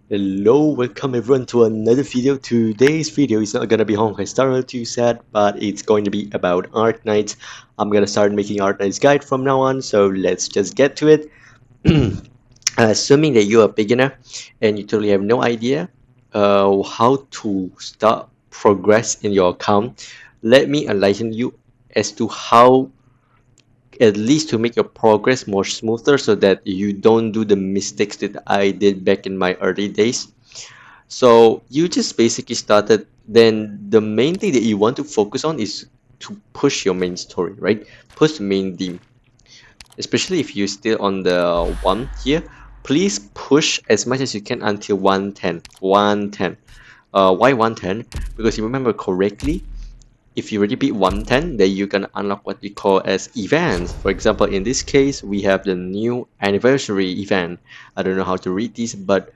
Hello, welcome everyone to another video. Today's video is not gonna be Honkai Star Rail 2 set, but it's going to be about Arknights. I'm gonna start making Arknights guide from now on, so let's just get to it. Assuming that you're a beginner and you totally have no idea how to start progress in your account, let me enlighten you as to how at least to make your progress more smoother so that you don't do the mistakes that I did back in my early days. So you just basically started, then the main thing that you want to focus on is to push your main story, right? Push the main theme. Especially if you're still on the 1 here, please push as much as you can until 110. 110. Why 110? Because if you remember correctly, if you already beat 110, then you can unlock what we call as events. For example, in this case, we have the new anniversary event. I don't know how to read this, but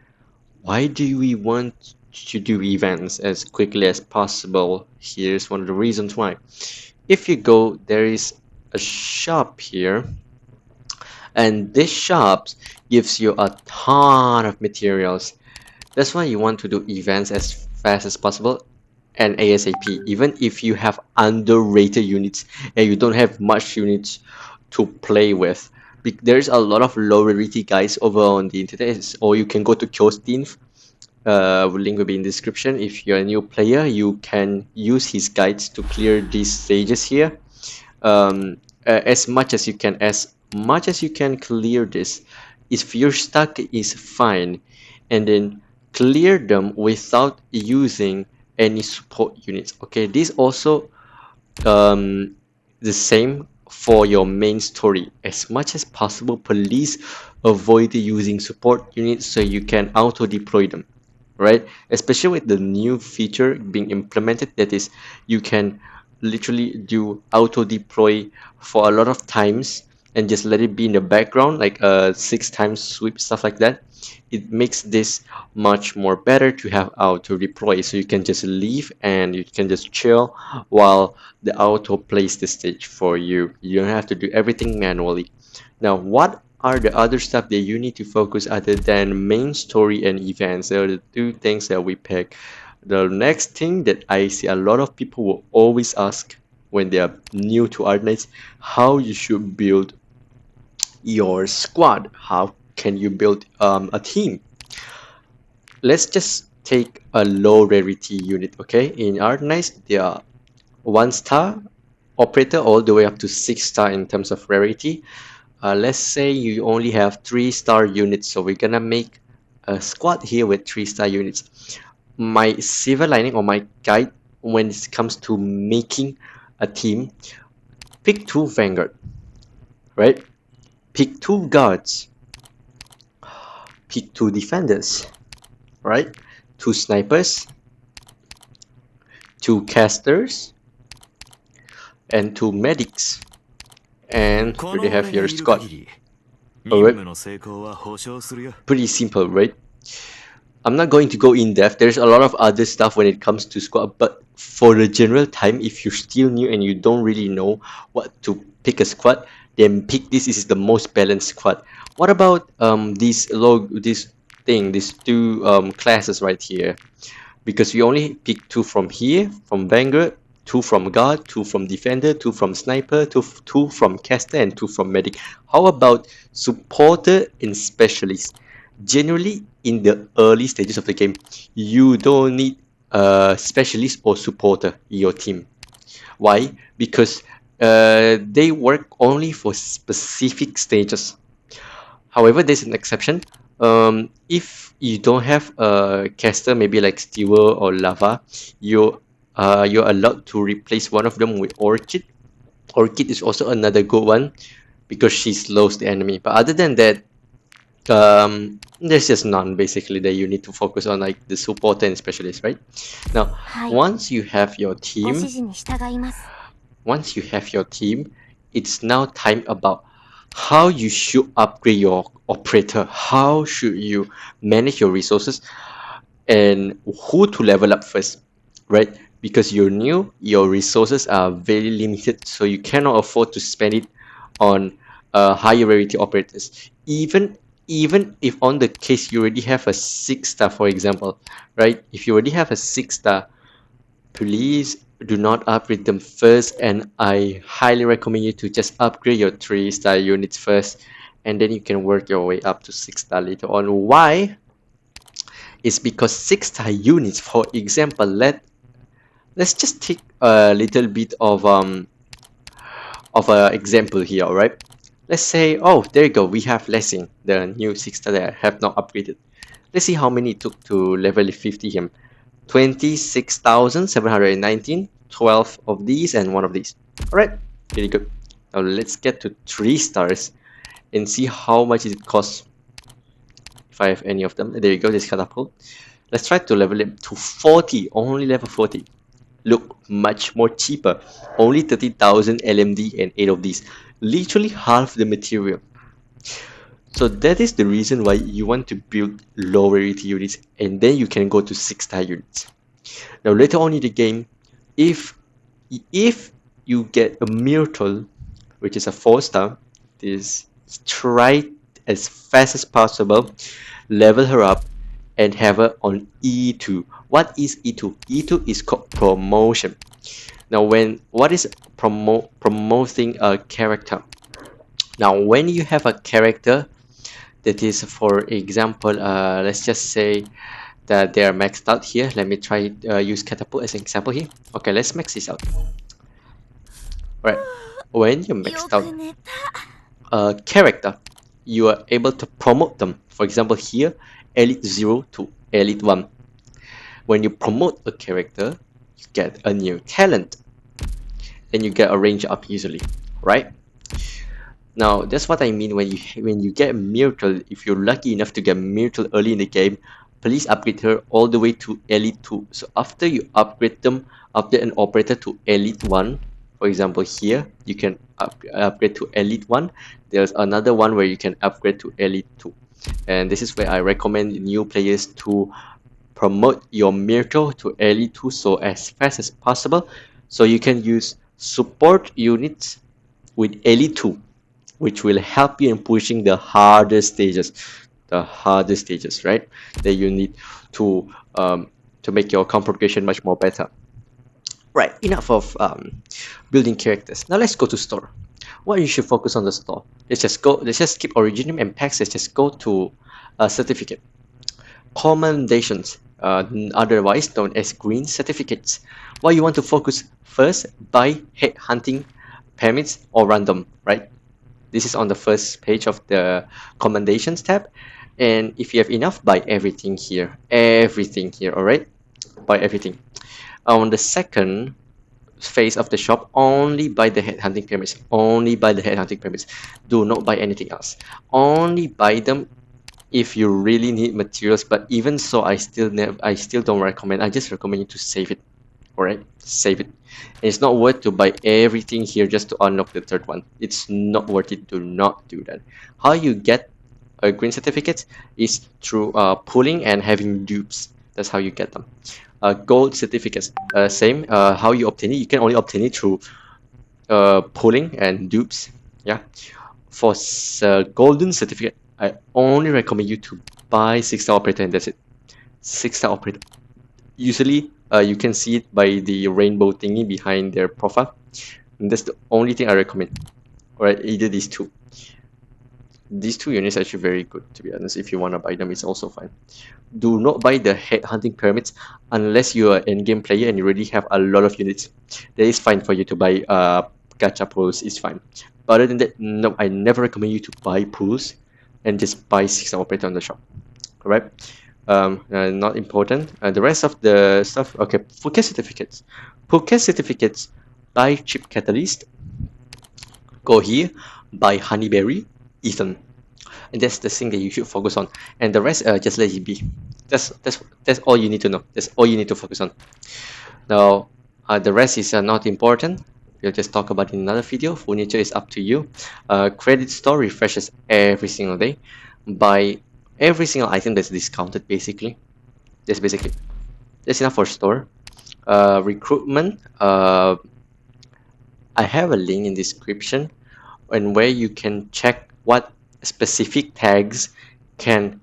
why do we want to do events as quickly as possible? Here's one of the reasons why. If you go, there is a shop here, and this shop gives you a ton of materials. That's why you want to do events as fast as possible and ASAP, even if you have underrated units and you don't have much units to play with. There's a lot of low rarity guys over on the internet, or you can go to Kyostein. Link will be in description. If you're a new player, you can use his guides to clear these stages here. As much as you can, clear this. If you're stuck, is fine, and then clear them without using any support units. Okay, this also the same for your main story. As much as possible, please avoid using support units so you can auto deploy them, right? Especially with the new feature being implemented, that is, you can literally do auto deploy for a lot of times and just let it be in the background, like a 6 times sweep, stuff like that. It makes this much more better to have auto deploy, so you can just leave and you can just chill while the auto plays the stage for you. You don't have to do everything manually. Now, what are the other stuff that you need to focus other than main story and events? There are the two things that we pick. The next thing that I see a lot of people will always ask when they are new to Arknights, how you should build your squad. How can you build a team? Let's just take a low rarity unit, okay? In Arknights, there are 1-star operator all the way up to 6-star in terms of rarity. Let's say you only have 3-star units, so we're gonna make a squad here with 3-star units. My silver lining or my guide when it comes to making a team, pick 2 Vanguard, right? Pick 2 guards, pick 2 defenders, right? 2 snipers, 2 casters, and 2 medics. And you have your squad. Alright. Pretty simple, right? I'm not going to go in depth. There's a lot of other stuff when it comes to squad, but for the general time, if you're still new and you don't really know what to pick a squad, then pick this. This is the most balanced squad. What about these 2 classes right here? Because we only pick 2 from here, from Vanguard, 2 from guard, 2 from defender, 2 from sniper, 2 from caster, and 2 from medic. How about supporter and specialist? Generally, in the early stages of the game, you don't need a specialist or supporter in your team. Why? Because they work only for specific stages. However, there's an exception. If you don't have a caster, maybe like Stewer or Lava, you're allowed to replace one of them with Orchid. Orchid is also another good one because she slows the enemy. But other than that, there's just none basically that you need to focus on, like the support and specialist, right? Now, once you have your team, it's now time about how you should upgrade your operator, how should you manage your resources, and who to level up first, right? Because you're new, your resources are very limited, so you cannot afford to spend it on higher rarity operators. Even even if on the case you already have a 6-star, for example, right? If you already have a 6-star, please do not upgrade them first, and I highly recommend you to just upgrade your 3-star units first, and then you can work your way up to 6-star later on. Why? It's because 6-star units, for example, let's just take a little bit of a example here, alright? Let's say, oh, there you go, we have Lessing, the new 6-star that I have not upgraded. Let's see how many it took to level 50 him. 26,719, 12 of these and 1 of these. Alright, pretty good. Now let's get to 3 stars and see how much it costs if I have any of them. There you go, this catapult. Let's try to level it to 40, only level 40. Look, much more cheaper. Only 30,000 LMD and 8 of these. Literally half the material. So that is the reason why you want to build low rarity units, and then you can go to 6-star units. Now later on in the game, if you get a Myrtle, which is a 4-star, try as fast as possible, level her up, and have her on E2. What is E2? E2 is called promotion. Now what is promoting a character? Now when you have a character that is, for example, let's just say that they are maxed out here. Let me try use catapult as an example here. Okay, let's max this out. Alright, when you maxed out a character, you are able to promote them. For example here, Elite 0 to Elite 1. When you promote a character, you get a new talent, and you get a range up easily, right? Now that's what I mean when you get Myrtle. If you're lucky enough to get Myrtle early in the game, please upgrade her all the way to Elite 2. So after you upgrade them, upgrade an operator to Elite 1, for example here, you can upgrade to Elite 1. There's another one where you can upgrade to Elite 2. And this is where I recommend new players to promote your Myrtle to Elite 2 so as fast as possible, so you can use support units with Elite 2, which will help you in pushing the harder stages, right? That you need to make your comp progression much more better. Right, enough of building characters. Now let's go to store. What you should focus on the store. Let's just skip origin and packs. Let's just go to certificate. Commendations, otherwise known as green certificates. What you want to focus first, buy head hunting permits or random, right? This is on the first page of the commendations tab, and if you have enough, buy everything here, all right? Buy everything. On the second phase of the shop, only buy the headhunting permits. Only buy the headhunting permits. Do not buy anything else. Only buy them if you really need materials. But even so, I still don't recommend. I just recommend you to save it. Alright, save it. And it's not worth to buy everything here just to unlock the third one. It's not worth it. Do not do that. How you get a green certificate is through pulling and having dupes. That's how you get them. Gold certificates, same. How you obtain it? You can only obtain it through pulling and dupes. Yeah. For golden certificate, I only recommend you to buy 6-star operator, and that's it. 6-star operator. Usually, you can see it by the rainbow thingy behind their profile. And that's the only thing I recommend. Alright, either these two. These two units are actually very good, to be honest. If you want to buy them, it's also fine. Do not buy the head hunting permits unless you are an in-game player and you already have a lot of units. That is fine for you to buy gacha pools, it's fine. But other than that, no, I never recommend you to buy pools and just buy 6-star operator on the shop. Alright? Not important. The rest of the stuff, okay, Phuket certificates. Phuket certificates, buy chip catalyst. Go here, buy honeyberry, Ethan, and that's the thing that you should focus on. And the rest, just let it be. That's all you need to know. That's all you need to focus on. Now, the rest is not important. We'll just talk about it in another video. Furniture is up to you. Credit store refreshes every single day. Buy every single item that's discounted, basically. That's enough for store. Recruitment. I have a link in description and where you can check what specific tags can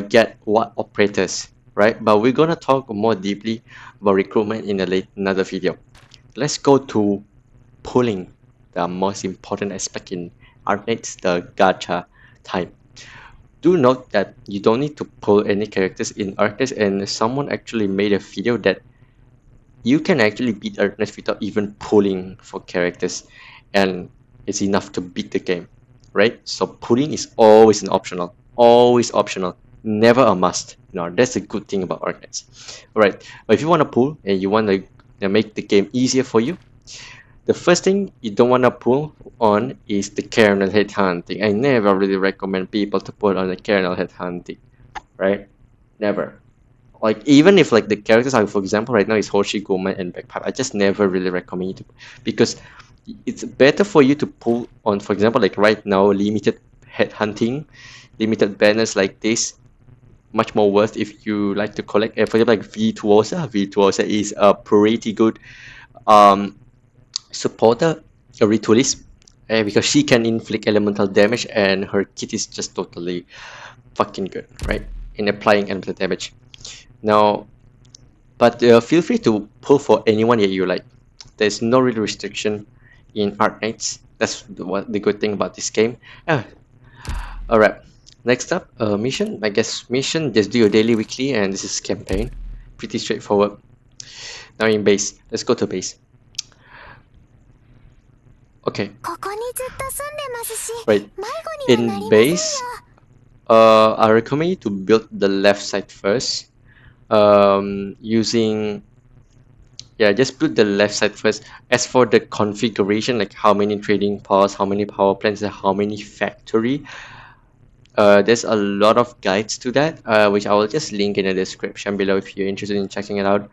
get what operators, right? But we're gonna talk more deeply about recruitment in another video. Let's go to pulling, the most important aspect in Arknights, the gacha time. Do note that you don't need to pull any characters in Arknights, and someone actually made a video that you can actually beat Arknights without even pulling for characters, and it's enough to beat the game, right? So pulling is always an always optional, never a must. Now that's a good thing about Arknights. Alright, but if you want to pull and you want to make the game easier for you, the first thing you don't want to pull on is the kernel headhunting. I never really recommend people to pull on the kernel headhunting, right? Never. Like even if like the characters are, for example, right now is Hoshi, Goma, and Backpipe, I just never really recommend you to, because it's better for you to pull on, for example, like right now, limited headhunting, limited banners like this, much more worth if you like to collect. For example, like Virtuosa. Virtuosa is a pretty good um supporter, a ritualist, because she can inflict elemental damage and her kit is just totally fucking good, right, in applying elemental damage. Now, but feel free to pull for anyone that you like. There's no real restriction in Arknights. That's the good thing about this game. Ah, all right. Next up, mission. I guess mission. Just do your daily, weekly, and this is campaign. Pretty straightforward. Now in base. Let's go to base. Okay. Right. In base, I recommend you to build the left side first. Using, yeah, just build the left side first. As for the configuration, like how many trading powers, how many power plants, and how many factory, there's a lot of guides to that, which I will just link in the description below if you're interested in checking it out.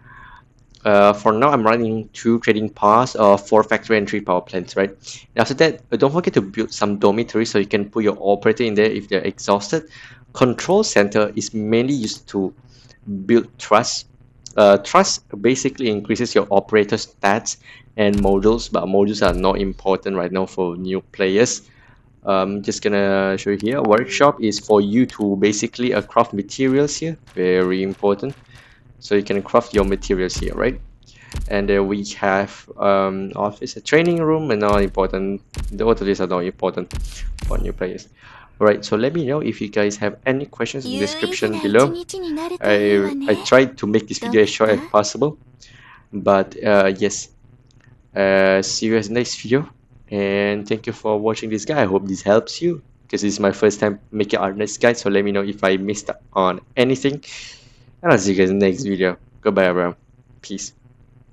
For now, I'm running 2 trading powers, 4 factory and 3 power plants, right? And after that, don't forget to build some dormitories so you can put your operator in there if they're exhausted. Control center is mainly used to build trust. Trust basically increases your operator stats and modules, but modules are not important right now for new players. Just gonna show you here. Workshop is for you to basically craft materials here, very important. So you can craft your materials here, right? And we have office, a training room, and not important. Both of these are not important for new players. Alright, so let me know if you guys have any questions in the description below. I tried to make this video as short as possible, but yes, see you guys next video, and thank you for watching this guy. I hope this helps you, because this is my first time making Arknights guide, so let me know if I missed on anything, and I'll see you guys in the next video. Goodbye everyone, peace.